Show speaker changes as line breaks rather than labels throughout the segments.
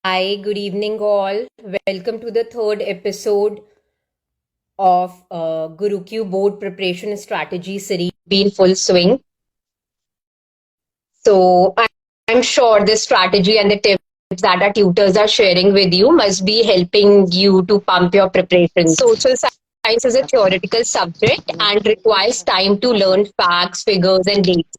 Hi, good evening, all. Welcome to the third episode of GuruQ Board Preparation Strategy series. Be in full swing. I'm sure this strategy and the tips that our tutors are sharing with you must be helping you to pump your preparation. Social science is a theoretical subject and requires time to learn facts, figures, and dates.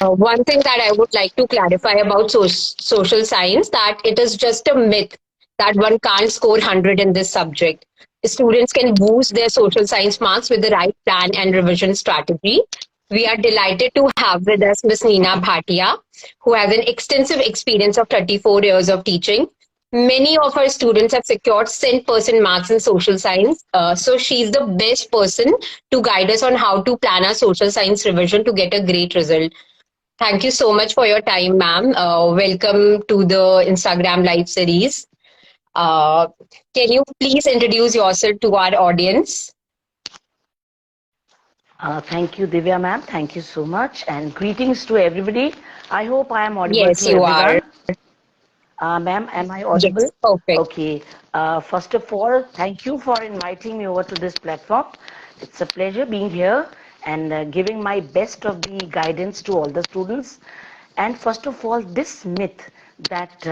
One thing that I would like to clarify about social science that it is just a myth that one can't score 100 in this subject. Students can boost their social science marks with the right plan and revision strategy. We are delighted to have with us Ms. Neena Bhatia, who has an extensive experience of 34 years of teaching. Many of her students have secured 100% marks in social science. So she's the best person to guide us on how to plan our social science revision to get a great result. Thank you so much for your time, ma'am. Welcome to the Instagram Live series. Uh, can you please introduce yourself to our audience?
Thank you, Divya ma'am. Thank you so much. And greetings to everybody. I hope I am audible
Yes,
to
you are.
everyone. Ma'am, am I
Yes,
audible?
perfect.
Okay. First of all, thank you for inviting me over to this platform. It's a pleasure being here and giving my best of the guidance to all the students. And first of all, this myth that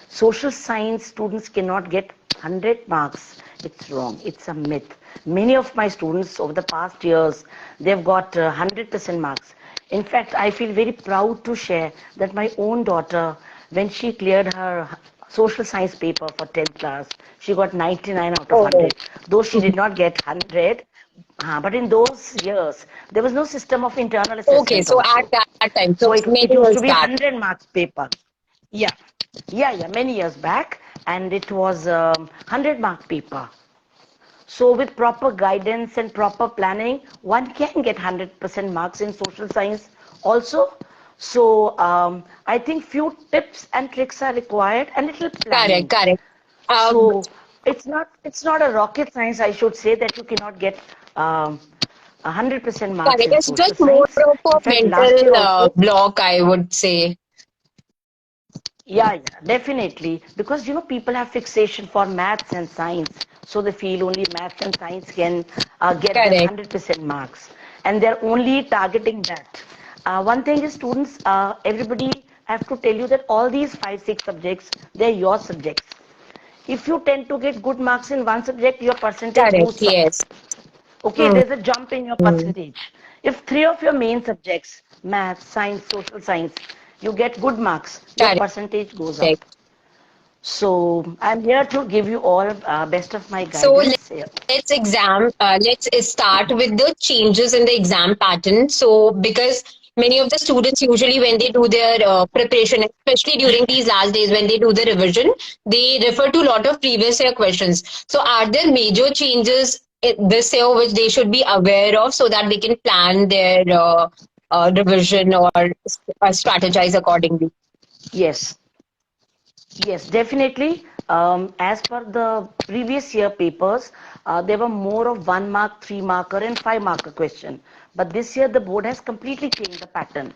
social science students cannot get 100 marks, it's wrong. It's a myth. Many of my students over the past years, they've got 100% marks. In fact, I feel very proud to share that my own daughter, when she cleared her social science paper for 10th class, she got 99 out of
Oh,
100. Though she did not get 100, but in those years, there was no system of internal
okay.
assessment
So at
also.
that time, so
So
many
it used to
years
be
back.
100 marks paper. Yeah, yeah, many years back. And it was 100 mark paper. So with proper guidance and proper planning, one can get 100% marks in social science also. So I think few tips and tricks are required and little
Correct,
planning.
correct. Um,
So it's not a rocket science, I should say, that you cannot get 100% marks
correct.
in
It's just
social
more
science.
of
In
a
fact, last year
mental
also,
block, I would say.
yeah, definitely. Because people have fixation for maths and science, so they feel only maths and science can get them
Correct.
100% marks, and they're only targeting that. One thing is, students, everybody have to tell you that all these five, six subjects, they're your subjects. If you tend to get good marks in one subject, your percentage
Correct.
boosts up.
Yes.
Okay,
Mm,
there's a jump in your percentage. If three of your main subjects, math, science, social science, you get good marks, your
correct.
percentage goes up. So I'm here to give you all best of my
So
guidance here.
let's start with the changes in the exam pattern. So because many of the students usually when they do their preparation, especially during these last days when they do the revision, they refer to a lot of previous year questions. So are there major changes this year which they should be aware of so that they can plan their revision or strategize accordingly?
Yes, yes, definitely. As per the previous year papers, there were more of 1 mark, 3 marker, and 5 marker question. But this year, the board has completely changed the pattern.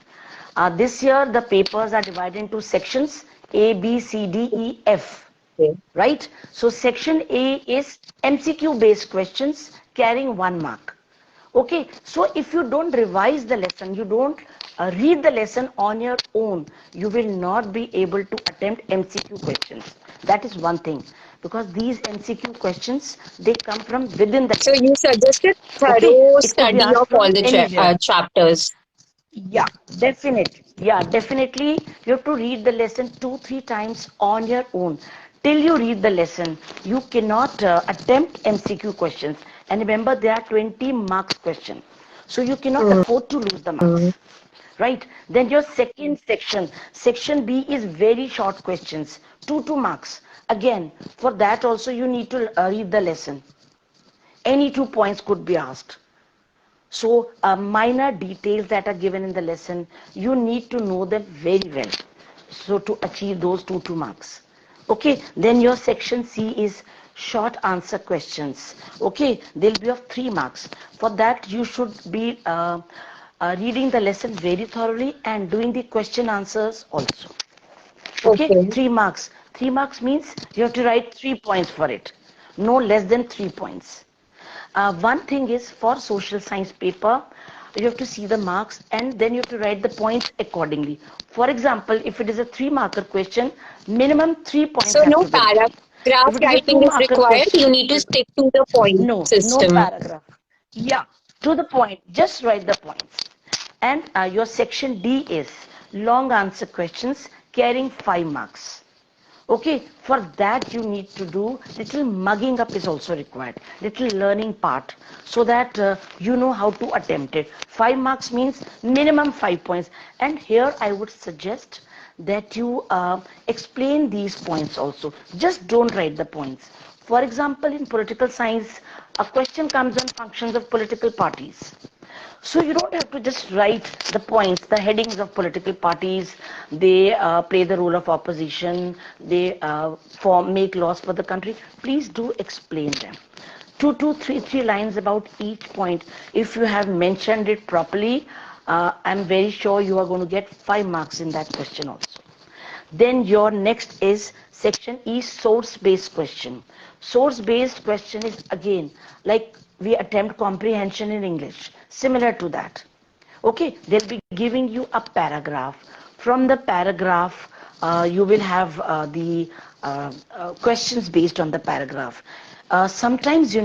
This year, the papers are divided into sections A, B, C, D, E, F.
Okay.
Right? So section A is MCQ based questions carrying 1 mark. Okay, so if you don't revise the lesson, you don't read the lesson on your own, you will not be able to attempt MCQ questions. That is one thing, because these MCQ questions, they come from within the
So you
text.
suggested
Okay,
thorough
it could be
study of
asked
all
from
the
anywhere.
chapters.
Yeah, definitely. Yeah, definitely. You have to read the lesson 2, 3 times on your own. Till you read the lesson, you cannot attempt MCQ questions. And remember, there are 20 marks question. So you cannot afford to lose the marks. Right? Then your second section, section B is very short questions, 2 marks. Again, for that also you need to read the lesson. Any 2 points could be asked. So minor details that are given in the lesson, you need to know them very well. So to achieve those 2 marks. Okay, then your section C is short answer questions. Okay, they'll be of 3 marks. For that, you should be reading the lesson very thoroughly and doing the question answers also. Okay,
Okay.
3 marks. 3 marks means you have to write 3 points for it. No less than 3 points. One thing is for social science paper, you have to see the marks and then you have to write the points accordingly. For example, if it is a 3 marker question, minimum 3 points
So
have
no
to be written.
paragraph
If it is a 2
writing is
marker
required.
question,
You need to stick to the point
no
system.
paragraph. Yeah, to the point, just write the points. And your section D is long answer questions carrying 5 marks. Okay, for that you need to do little mugging up is also required, little learning part, so that you know how to attempt it. 5 marks means minimum 5 points. And here I would suggest that you explain these points also. Just don't write the points. For example, in political science, a question comes on functions of political parties. So you don't have to just write the points, the headings of political parties. They play the role of opposition. They make laws for the country. Please do explain them. Three lines about each point. If you have mentioned it properly, I'm very sure you are going to get 5 marks in that question also. Then your next is section E, source based question. Source based question is again like we attempt comprehension in English, similar to that. Okay, they'll be giving you a paragraph. From the paragraph, you will have the questions based on the paragraph. Sometimes,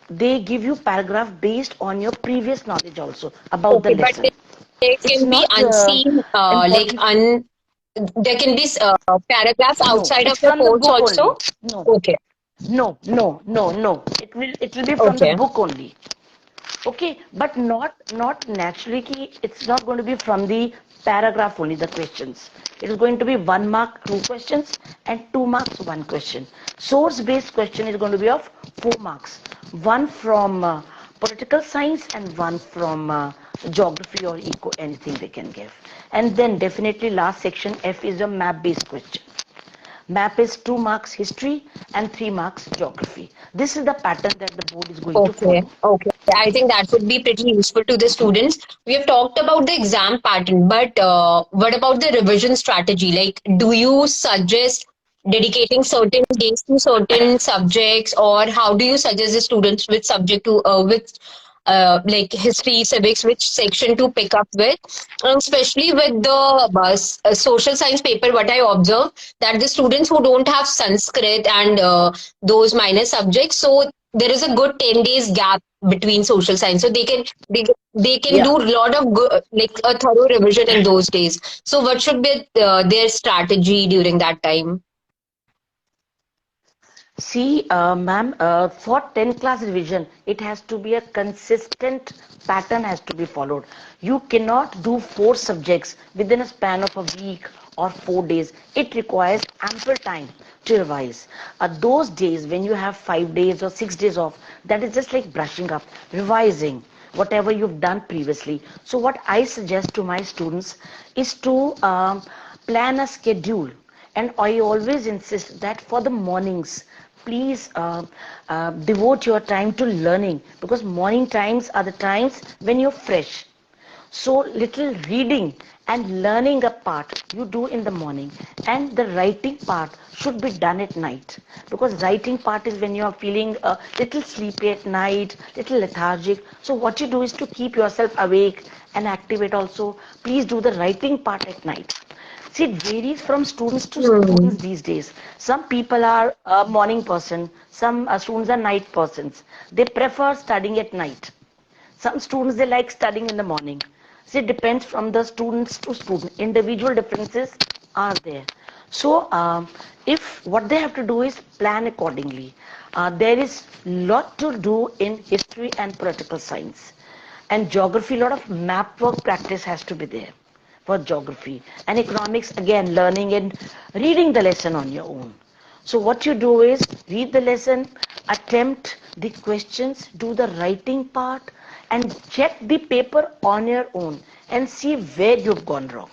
they give you paragraph based on your previous knowledge also about the
Okay, but
lesson.
there
It's
can be
not
unseen,
important.
there can be paragraphs
No,
outside of
it's
the
from the
course
book only.
also.
No,
Okay,
no. It will be from the
okay,
book only. Okay, but not naturally. It's not going to be from the paragraph only. The questions. It is going to be 1 mark 2 questions and 2 marks 1 question. Source based question is going to be of 4 marks. One from political science and one from geography or eco, anything they can give. And then definitely last section F is a map based question. Map is 2 marks history and 3 marks geography. This is the pattern that the board is going to
okay,
follow.
okay. I think that would be pretty useful to the students. We have talked about the exam pattern, but what about the revision strategy? Like, do you suggest dedicating certain days to certain subjects, or how do you suggest the students which subject to which like history, civics, which section to pick up with? And especially with the social science paper, what I observe that the students who don't have Sanskrit and those minor subjects, so there is a good 10 days gap between social science, so they can
Yeah.
do a lot of good, like a thorough revision in those days. So what should be their strategy during that time?
See, ma'am, for 10 class revision, it has to be a consistent pattern has to be followed. You cannot do 4 subjects within a span of a week or 4 days. It requires ample time to revise. Those days when you have 5 days or 6 days off, that is just like brushing up, revising whatever you've done previously. So what I suggest to my students is to plan a schedule. And I always insist that for the mornings, please devote your time to learning, because morning times are the times when you're fresh. So little reading and learning a part you do in the morning, and the writing part should be done at night, because writing part is when you are feeling a little sleepy at night, little lethargic. So what you do is to keep yourself awake and activate also. Please do the writing part at night. See, it varies from students to students
Hmm.
these days. Some people are a morning person, some students are night persons. They prefer studying at night. Some students they like studying in the morning. See, it depends from the students to student. Individual differences are there. So, if what they have to do is plan accordingly. There is lot to do in history and political science, and geography. A lot of map work practice has to be there for geography. And economics, again, learning and reading the lesson on your own. So what you do is read the lesson, attempt the questions, do the writing part, and check the paper on your own and see where you've gone wrong.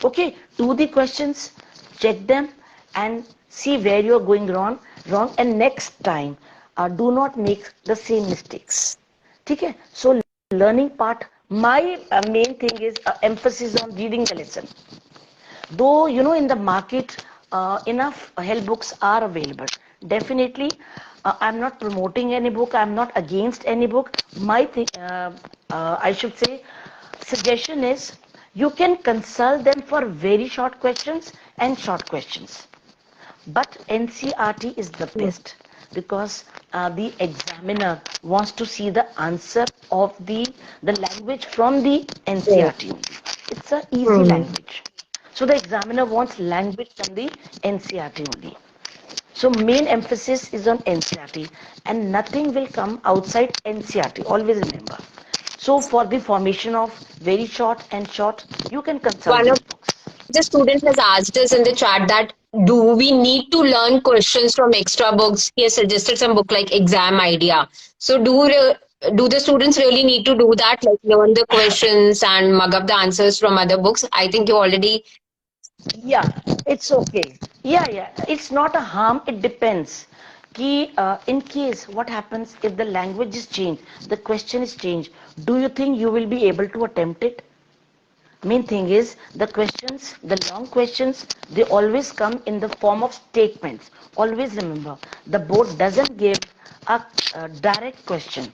Okay, do the questions, check them, and see where you're going wrong, and next time do not make the same mistakes. Okay, so learning part, my main thing is emphasis on reading the lesson. Though in the market enough help books are available. Definitely, I'm not promoting any book. I'm not against any book. My thing, I should say, suggestion is you can consult them for very short questions and short questions. But NCRT is the best because the examiner wants to see the answer of the language from the NCRT only. It's a easy
Hmm.
language. So the examiner wants language from the NCRT only. So main emphasis is on NCRT and nothing will come outside NCRT. Always remember. So for the formation of very short and short, you can consult
One
these
of
books.
the student has asked us in the chat that do we need to learn questions from extra books? He has suggested some book like Exam Idea. So do the students really need to do that, like learn the questions and mug up the answers from other books? I think you already.
Yeah, it's okay. Yeah, it's not a harm. It depends. In case what happens if the language is changed, the question is changed, do you think you will be able to attempt it? Main thing is the questions, the long questions, they always come in the form of statements. Always remember, the board doesn't give a direct question.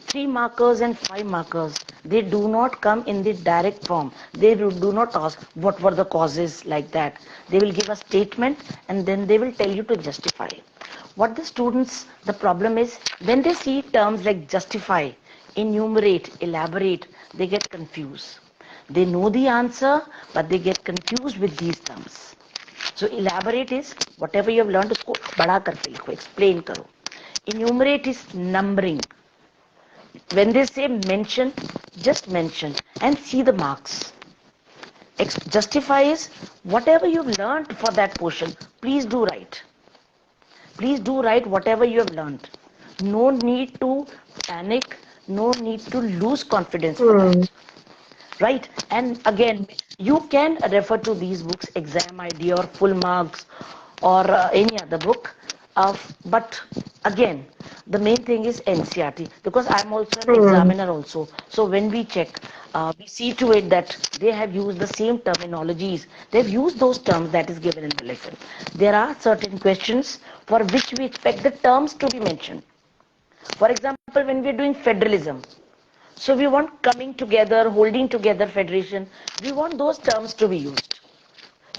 3 markers and 5 markers, they do not come in the direct form. They do not ask what were the causes like that. They will give a statement and then they will tell you to justify. What the students, the problem is when they see terms like justify, enumerate, elaborate, they get confused. They know the answer, but they get confused with these terms. So elaborate is whatever you have learned, उसको बड़ा करके लिखो, explain करो. Enumerate is numbering. When they say mention, just mention and see the marks. Justify is whatever you've learned for that portion, please do write. Please do write whatever you have learned. No need to panic, no need to lose confidence for
Hmm.
that. Right? And again, you can refer to these books, Exam Idea or Full Marks or any other book. But again, the main thing is NCRT because I'm also an
Hmm.
examiner also. So when we check, we see to it that they have used the same terminologies. They've used those terms that is given in the lesson. There are certain questions for which we expect the terms to be mentioned. For example, when we're doing federalism, so we want coming together, holding together federation. We want those terms to be used.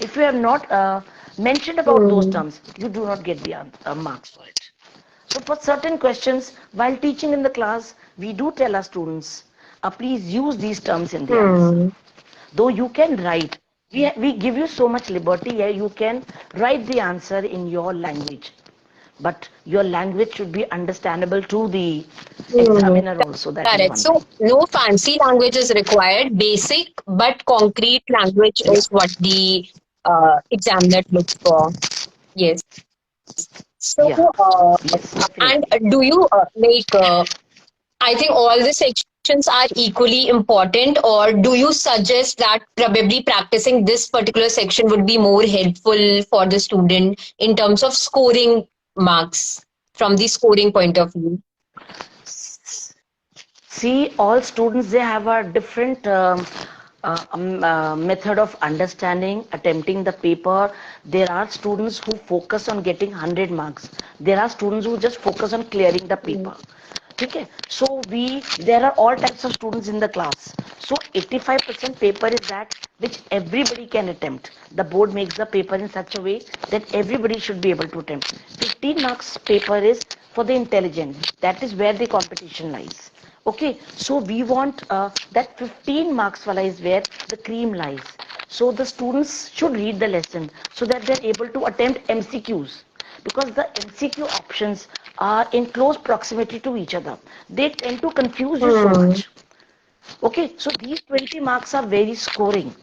If you have not mentioned about those
Hmm.
terms, you do not get the marks for it. So for certain questions, while teaching in the class, we do tell our students, please use these terms in the answer.
Hmm.
Though you can write, we give you so much liberty here, you can write the answer in your language. But your language should be understandable to the
Hmm.
examiner also. That is
Correct.
one thing.
So no fancy language is required. Basic but concrete language
Yeah.
is what the examiner looks for. Yes. So,
Yeah, yes,
and
definitely.
do you I think all the sections are equally important, or do you suggest that probably practicing this particular section would be more helpful for the student in terms of scoring marks from the scoring point of view?
See, all students, they have a different method of understanding, attempting the paper. There are students who focus on getting 100 marks. There are students who just focus on clearing the
Mm.
paper. Okay, so there are all types of students in the class. So 85% paper is that which everybody can attempt. The board makes the paper in such a way that everybody should be able to attempt. 15 marks paper is for the intelligent. That is where the competition lies. Okay, so we want that 15 marks wala is where the cream lies. So the students should read the lesson so that they're able to attempt MCQs because the MCQ options are in close proximity to each other. They tend to confuse you so
Hmm.
much. Okay, so these 20 marks are very scoring.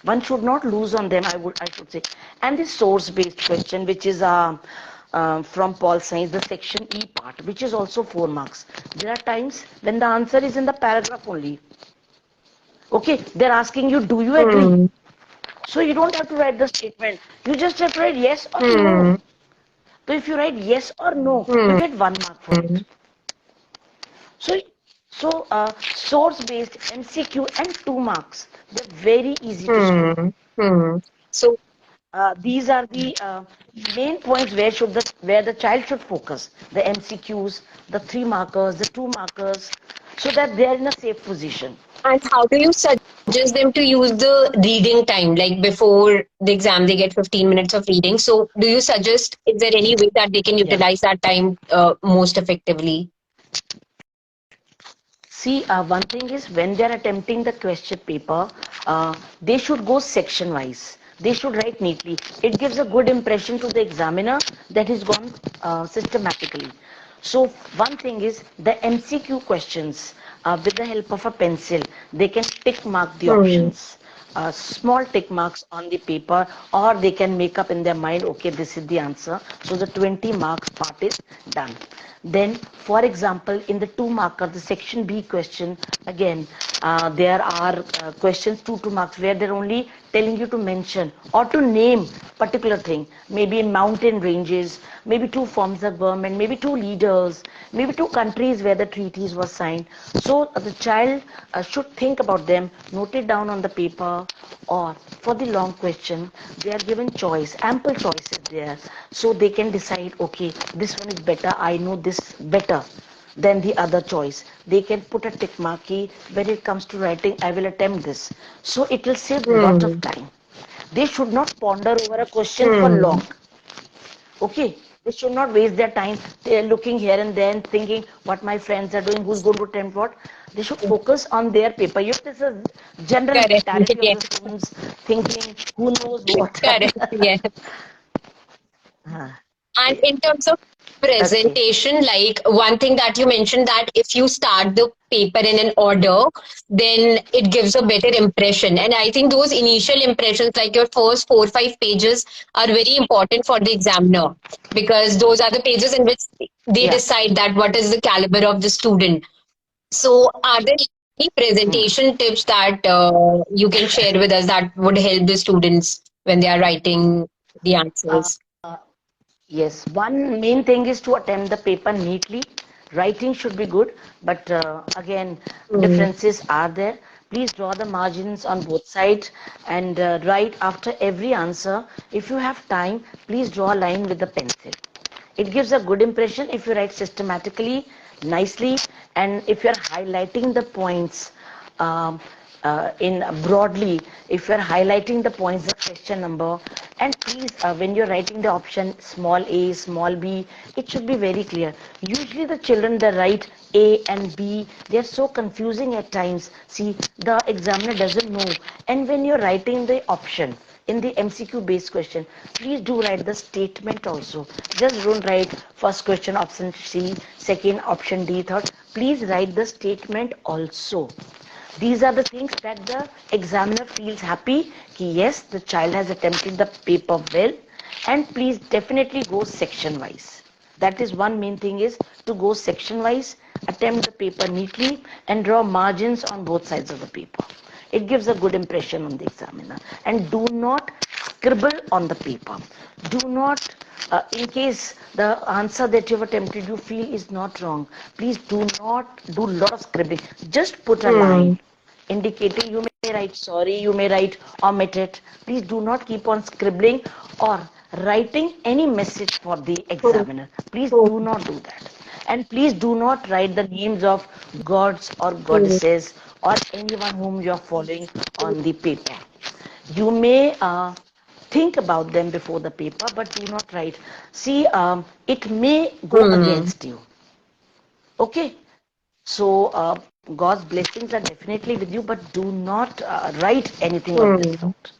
One should not lose on them, I should say. And the source based question, which is from Paul Science, the section E part, which is also 4 marks. There are times when the answer is in the paragraph only. Okay, they're asking you, do you agree?
Hmm.
So you don't have to write the statement. You just have to write yes or no.
Hmm.
So if you write yes or no, you
Hmm.
get 1 mark for it. So, source based MCQ and 2 marks. They're very easy to score.
Hmm. Hmm. So
These are the main points where the child should focus. The MCQs, the 3 markers, the 2 markers, so that they are in a safe position.
And how do you suggest them to use the reading time? Like before the exam, they get 15 minutes of reading. So, do you suggest, is there any way that they can
Yeah.
utilize that time most effectively?
See, one thing is when they are attempting the question paper, they should go section wise. They should write neatly. It gives a good impression to the examiner that he's gone systematically. So one thing is the MCQ questions with the help of a pencil, they can tick mark the
Hmm.
options. Small tick marks on the paper, or they can make up in their mind, okay, this is the answer. So the 20 marks part is done. Then, for example, in the 2 marker, the section B question, again, there are questions 2 marks where they're only telling you to mention or to name particular thing, maybe in mountain ranges, maybe 2 forms of government, maybe 2 leaders, maybe 2 countries where the treaties were signed. So the child should think about them, note it down on the paper, or for the long question, they are given choice, ample choices there, so they can decide, okay, this one is better, I know this better than the other choice. They can put a tick marky when it comes to writing, I will attempt this. So it will save lot of
Hmm.
time. They should not ponder over a question for
Hmm.
long. Okay, they should not waste their time looking here and there and thinking what my friends are doing, who's going to attempt what. They should focus on their paper. You know, this is general
Correct.
mentality of
Yes.
the students thinking who knows what.
Correct. Yes.
Ah,
And
yeah.
in terms of
Okay.
presentation, like one thing that you mentioned, that if you start the paper in an order, then it gives a better impression. And I think those initial impressions, like your first 4 or 5 pages, are very important for the examiner, because those are the pages in which they
Yeah.
decide that what is the caliber of the student. So, are there any
Hmm.
presentation tips that you can share with us that would help the students when they are writing the
Uh,
answers?
Yes, one main thing is to attempt the paper neatly. Writing should be good, but again,
Mm.
differences are there. Please draw the margins on both sides and write after every answer. If you have time, please draw a line with the pencil. It gives a good impression if you write systematically, nicely, and if you're highlighting the points um, in broadly, if you're highlighting the points, the question number, and please, when you're writing the option small a, small b, it should be very clear. Usually the children, they write a and b, they're so confusing at times. See, the examiner doesn't know. And when you're writing the option, in the MCQ based question, please do write the statement also. Just don't write first question option C, second option D, third. Please write the statement also. These are the things that the examiner feels happy कि yes, the child has attempted the paper well, and please definitely go section wise. That is one main thing, is to go section wise, attempt the paper neatly, and draw margins on both sides of the paper. It gives a good impression on the examiner. And do not scribble on the paper. Do not, in case the answer that you have attempted you feel is not wrong, please do not do lot of scribbling. Just put a line
Mm.
indicating. You may write sorry, you may write omit it. Please do not keep on scribbling or writing any message for the
Mm.
examiner. Please do not do that. And please do not write the names of gods or
Mm.
goddesses or anyone whom you are following on the paper. You may think about them before the paper, but do not write. See, it may go
Mm.
against you. Okay? So, God's blessings are definitely with you, but do not write anything of this
Mm.
sort.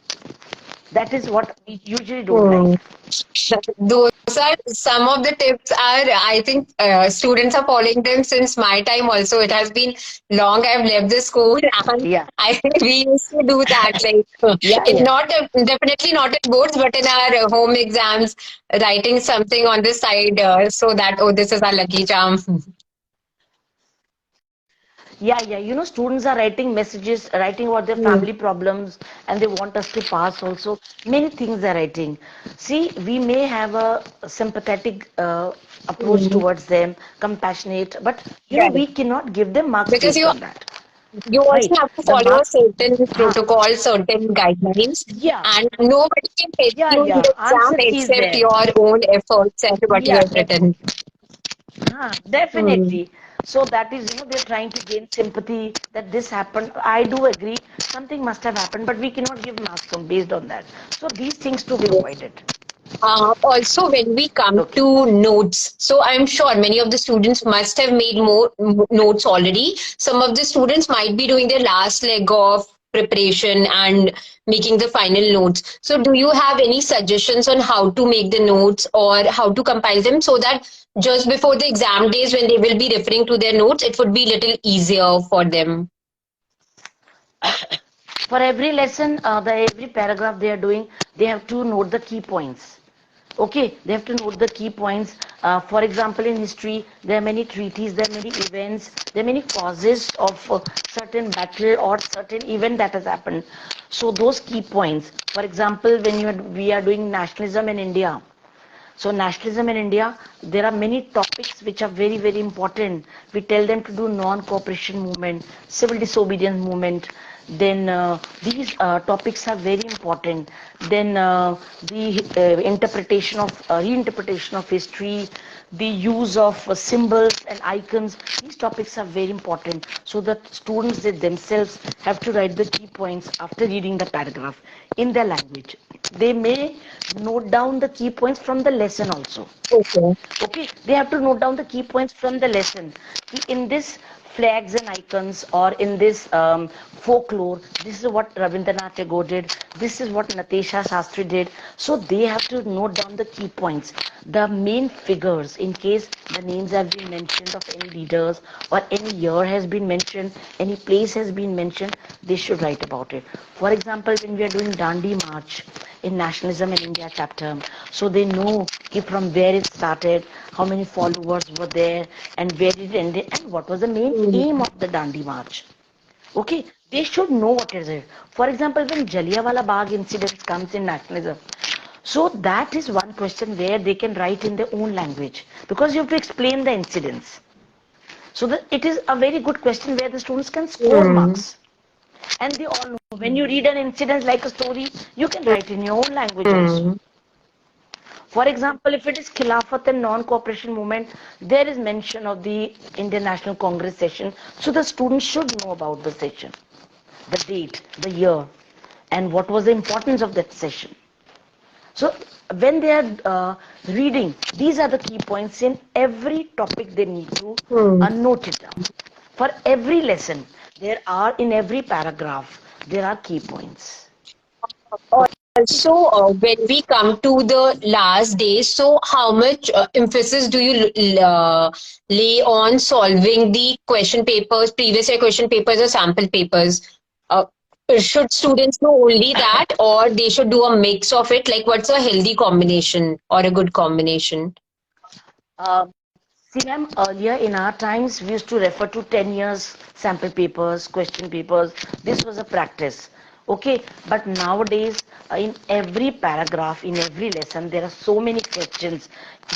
That is what we usually don't like.
Mm. Those are some of the tips. Are, I think students are following them since my time. Also, it has been long. I've left the school, and
Yeah,
I think we used to do that. Like,
yeah,
in
yeah.
not definitely not in boards, but in our home exams, writing something on the side, so that, oh, this is our lucky charm.
Yeah, yeah. You know, students are writing messages, writing about their
Mm.
family problems, and they want us to pass also. Many things they're writing. See, we may have a sympathetic approach
Mm.
towards them, compassionate, but you know,
Correct.
we cannot give them marks
Because
based
you
on that.
You also
right?
have to
The
follow a
marks,
certain
huh,
protocol, certain guidelines,
yeah,
and nobody can help
yeah,
you in
yeah,
the exam
answer key is
except
there.
your own efforts and what you
Yeah,
have written. Hmm.
definitely. So that is, they're trying to gain sympathy that this happened. I do agree, something must have happened, but we cannot give marks on based on that. So these things to be
Yes.
avoided.
Also, when we come
Okay.
to notes, so I'm sure many of the students must have made more notes already. Some of the students might be doing their last leg of preparation and making the final notes. So, do you have any suggestions on how to make the notes or how to compile them so that just before the exam days, when they will be referring to their notes, it would be little easier for them?
For every lesson, every paragraph they are doing, they have to note the key points. Okay, they have to note the key points. For example, in history, there are many treaties, there are many events, there are many causes of certain battle or certain event that has happened. So those key points, for example, when we are doing nationalism in India, so nationalism in India, there are many topics which are very, very important. We tell them to do non-cooperation movement, civil disobedience movement. Then these topics are very important. Then the interpretation of reinterpretation of history, the use of symbols and icons. These topics are very important. So that students they themselves have to write the key points after reading the paragraph in their language. They may note down the key points from the lesson also.
Okay.
Okay, they have to note down the key points from the lesson. In this flags and icons or in this folklore, this is what Rabindranath Tagore did, this is what Natesha Shastri did. So they have to note down the key points, the main figures, in case the names have been mentioned of any leaders or any year has been mentioned, any place has been mentioned, they should write about it. For example, when we are doing Dandi March in Nationalism in India chapter, so they know from where it started, how many followers were there, and where it ended, and what was the main
Hmm.
aim of the Dandi March. Okay, they should know what is it. For example, when Jallianwala Bagh incident comes in nationalism, so that is one question where they can write in their own language because you have to explain the incidents. So that it is a very good question where the students can score
Hmm.
marks. And they all know when you read an incident like a story, you can write in your own language also.
Hmm.
For example, if it is Khilafat and non-cooperation movement, there is mention of the Indian National Congress session. So the students should know about the session, the date, the year, and what was the importance of that session. So when they are reading, these are the key points in every topic they need to
Hmm.
note it down. For every lesson, there are in every paragraph, there are key points. Okay.
Also, when we come to the last day, so how much emphasis do you lay on solving the question papers, previous year question papers or sample papers? Uh, should students know only that, or they should do a mix of it? Like, what's a healthy combination or a good combination?
See, ma'am, earlier in our times, we used to refer to 10 years sample papers, question papers. This was a practice. Okay, but nowadays, in every paragraph, in every lesson, there are so many questions.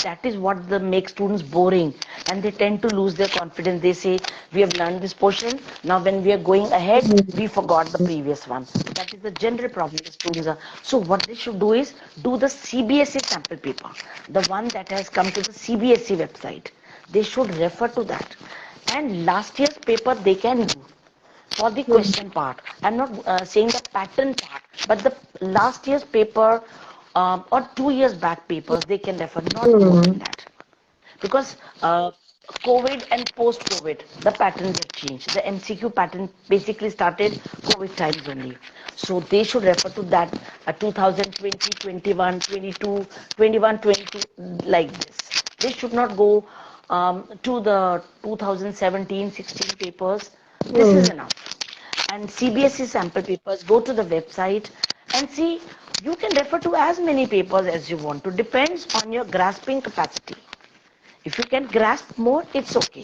That is what makes students boring, and they tend to lose their confidence. They say, "We have learned this portion. Now, when we are going ahead, we forgot the previous one." That is the general problem the students are. So, what they should do is do the CBSE sample paper, the one that has come to the CBSE website. They should refer to that. And last year's paper they can do for the question part. I'm not saying the pattern part, but the last year's paper or 2 years back papers they can refer, not more
Hmm.
than that. Because COVID and post-COVID, the patterns have changed. The MCQ pattern basically started COVID times only. So they should refer to that 2020, 21, 22, 21, 22, like this. They should not go to the 2017, 16 papers. This is
Hmm.
enough. And CBSE sample papers, go to the website and see. You can refer to as many papers as you want to, depends on your grasping capacity. If you can grasp more, it's okay.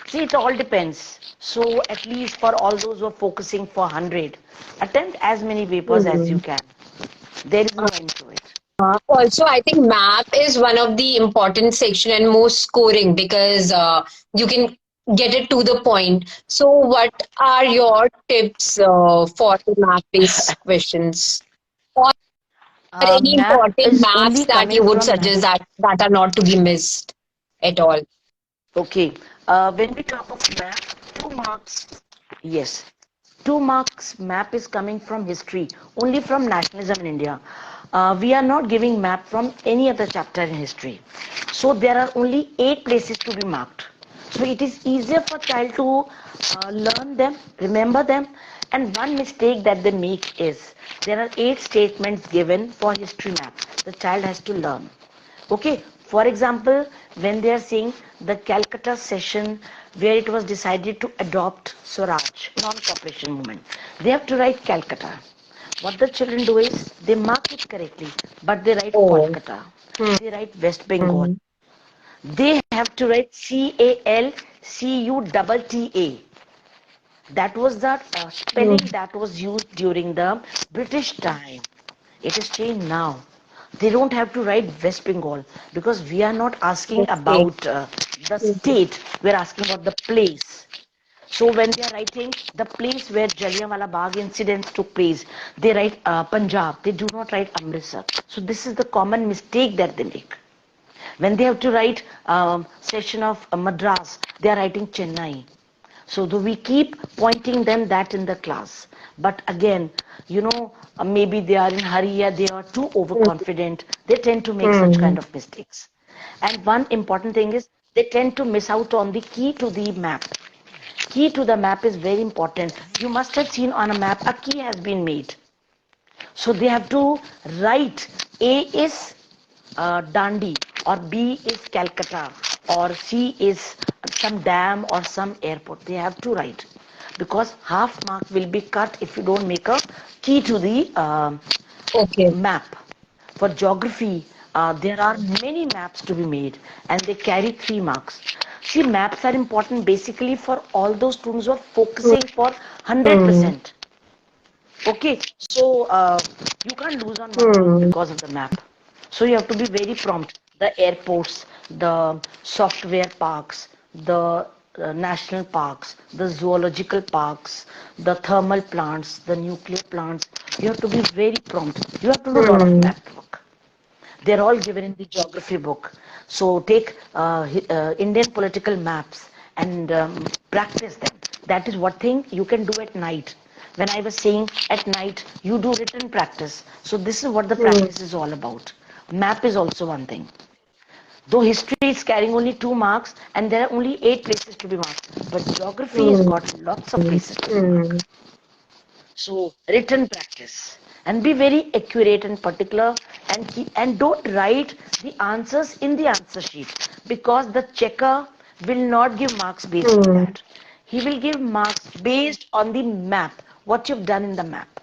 See, it all depends. So at least for all those who are focusing for 100, attempt as many papers as you
Hmm.
can. There is no end to it.
Also, I think map is one of the important section and most scoring because you can get it to the point. So, what are your tips for the map-based questions, or any
Map
important
is
maps
only
that you
coming
would
from
suggest
math.
that are not to be missed at all?
Okay. When we talk of map, 2 marks, yes, 2 marks map is coming from history, only from nationalism in India. We are not giving map from any other chapter in history. So there are only 8 places to be marked. So it is easier for child to learn them, remember them. And one mistake that they make is there are 8 statements given for history map. The child has to learn. Okay, for example, when they are saying the Calcutta session where it was decided to adopt Swaraj, non-cooperation movement, they have to write Calcutta. What the children do is they mark it correctly, but they write
Oh.
Kolkata,
Hmm.
they write West Bengal. They have to write CALCUTTA. That was the spelling
Hmm.
that was used during the British time. It is changed now. They don't have to write West Bengal because we are not asking
Okay.
about the state, we are asking about the place. So when they are writing the place where Jallianwala Bagh incidents took place, they write Punjab. They do not write Amritsar. So this is the common mistake that they make. When they have to write session of Madras, they are writing Chennai. So do we keep pointing them that in the class? But again, maybe they are in hurry or they are too
Hmm.
overconfident. They tend to make such
Hmm.
kind of mistakes. And one important thing is they tend to miss out on the key to the map. Key to the map is very important. You must have seen on a map a key has been made. So they have to write A is Dandi or B is Calcutta or C is some dam or some airport. They have to write because half mark will be cut if you don't make a key to the
Okay.
map. For geography, there are many maps to be made and they carry 3 marks. See, maps are important basically for all those students who are focusing for
Hmm.
100%. Okay, so you can't lose on 1 mark
Hmm.
because of the map. So you have to be very prompt. The airports, the software parks, the national parks, the zoological parks, the thermal plants, the nuclear plants. You have to be very prompt. You have to do a lot of
Hmm.
map work. They're all given in the geography book. So take Indian political maps and practice them. That is what thing you can do at night. When I was saying at night, you do written practice. So this is what the
Hmm.
practice is all about. Map is also one thing. Though history is carrying only 2 marks and there are only 8 places to be marked, but geography has
Hmm.
got lots of places to be marked.
Hmm.
So written practice and be very accurate and particular and don't write the answers in the answer sheet because the checker will not give marks based on
Hmm.
that. He will give marks based on the map, what you've done in the map.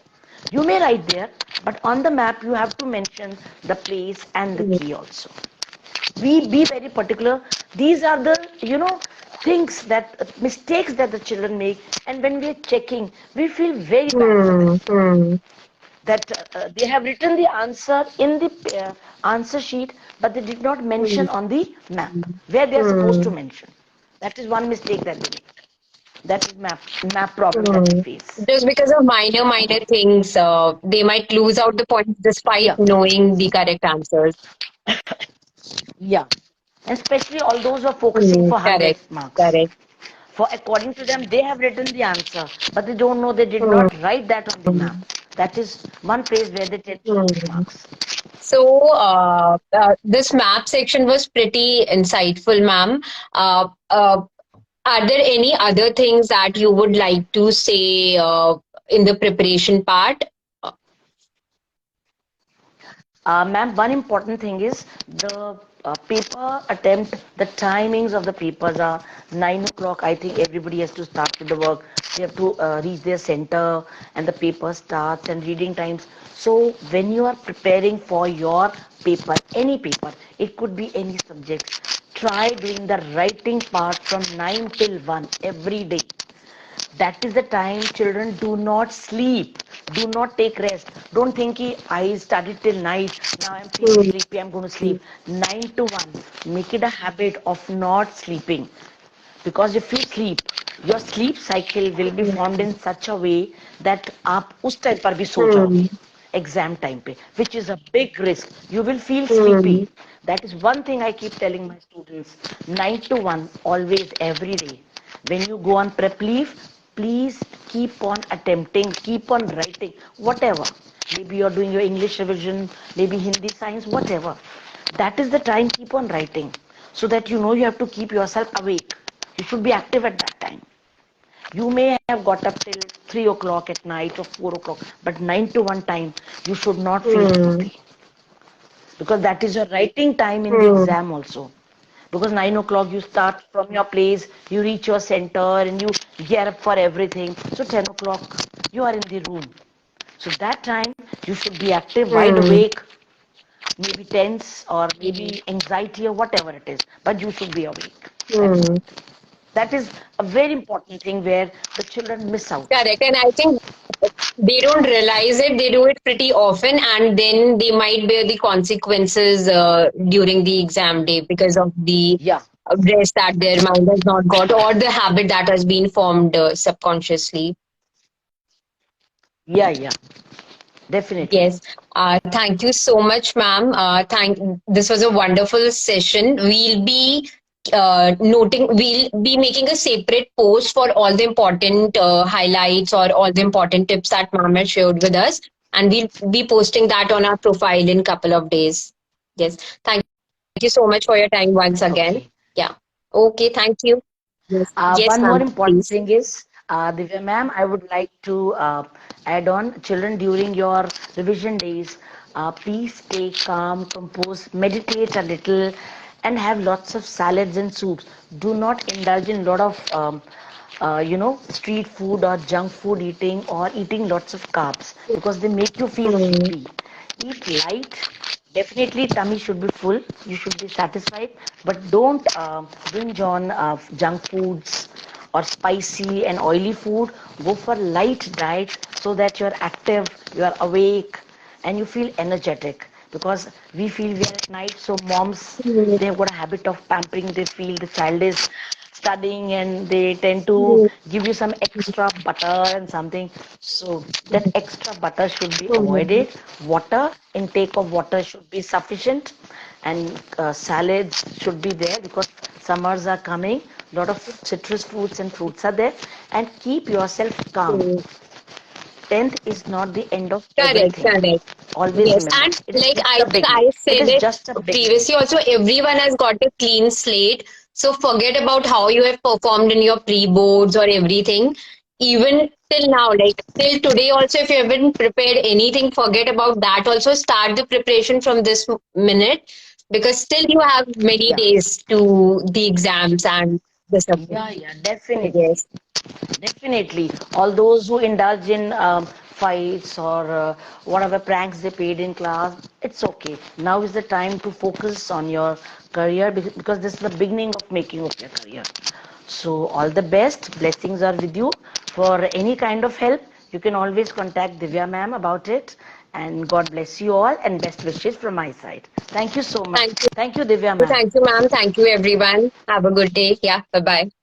You may write there, but on the map you have to mention the place and the
Hmm.
key also. We be very particular. These are the things that mistakes that the children make, and when we are checking we feel very bad for them
Hmm. Hmm.
that they have written the answer in the answer sheet but they did not mention on the map where they are supposed to
Hmm.
mention. That is one mistake that they make. That is map problem that we
Hmm.
face.
Just because of minor things, they might lose out the points despite
Yeah,
knowing the correct answers.
yeah, especially all those who are focusing
Hmm.
for 100
Correct.
marks.
Correct.
For according to them, they have written the answer, but they don't know they did
Hmm.
not write that on the map. That is one place where they tend to lose
Hmm.
marks.
So, this map section was pretty insightful, ma'am. Are there any other things that you would like to say in the preparation part?
Ma'am, one important thing is the paper attempt, the timings of the papers are 9 o'clock. I think everybody has to start with the work. They have to reach their center and the paper starts and reading times. So when you are preparing for your paper, any paper, it could be any subject, try doing the writing part from 9 till 1 every day. That is the time children do not sleep, do not take rest. Don't think I studied till night, now I'm feeling
Hmm.
sleepy, I'm going to sleep. 9 to 1, make it a habit of not sleeping. because if you sleep, your sleep cycle will be formed in such a way that आप उस time पर भी सो जाओगे
Hmm.
Exam time पे, which is a big risk. You will feel sleepy.
Hmm.
That is one thing I keep telling my students. 9 to 1, always, every day. When you go on prep leave, please keep on attempting, keep on writing, whatever. Maybe you're doing your English revision, maybe Hindi science, whatever. That is the time, keep on writing. So that you know you have to keep yourself awake. You should be active at that time. You may have got up till 3 o'clock at night or 4 o'clock, but 9 to 1 time, you should not feel
Hmm.
sleepy. Because that is your writing time in the
Hmm.
exam also. Because 9 o'clock you start from your place, you reach your center and you gear up for everything. So 10 o'clock you are in the room. So that time you should be active, wide
Hmm.
awake, maybe tense or maybe anxiety or whatever it is, but you should be awake. That's
Hmm.
all. That is a very important thing where the children miss out.
Correct. And I think they don't realize it. They do it pretty often, and then they might bear the consequences during the exam day because of the
Yeah,
rest that their mind has not got, or the habit that has been formed subconsciously.
yeah, definitely.
Yes. Thank you so much, ma'am. Thank. This was a wonderful session. We'll be making a separate post for all the important highlights or all the important tips that ma'am has shared with us, and we'll be posting that on our profile in couple of days. Yes. Thank you so much for your time once again.
Okay.
Yeah. Okay. Thank you. Yes. Yes,
One
ma'am.
more
Please.
important thing is, Divya ma'am, I would like to add on children during your revision days, please stay calm, compose, meditate a little, and have lots of salads and soups. Do not indulge in a lot of street food or junk food eating or eating lots of carbs because they make you feel
Hmm.
sleepy. Eat light. Definitely, tummy should be full. You should be satisfied, but don't binge on junk foods or spicy and oily food. Go for light diet so that you're active, you are awake, and you feel energetic. Because we feel we are at night, so moms,
Hmm.
they've got a habit of pampering. They feel the child is studying and they tend to
Hmm.
give you some extra butter and something. So that extra butter should be
Hmm.
avoided. Water, intake of water should be sufficient, and salads should be there because summers are coming. Lot of citrus fruits and fruits are there, and keep yourself calm.
Hmm.
10th is not the end of
Correct,
everything.
correct.
Always
Yes,
remember,
and
it is
like
just
I
a
think
beginning.
I
It
said
is
it
just a beginning.
previously also, everyone has got a clean slate. So forget about how you have performed in your pre-boards or everything. Even till now, like till today also, if you haven't prepared anything, forget about that. Also start the preparation from this minute, because still you have many
Yeah,
days to the exams and the subject.
yeah, definitely.
Yes.
Definitely. All those who indulge in fights or whatever pranks they paid in class, it's okay. Now is the time to focus on your career because this is the beginning of making of your career. So, all the best. Blessings are with you. For any kind of help, you can always contact Divya ma'am about it. And God bless you all and best wishes from my side. Thank you so much.
Thank you.
Thank you, Divya ma'am.
Thank you, ma'am. Thank you, everyone. Have a good day. Yeah. Bye bye.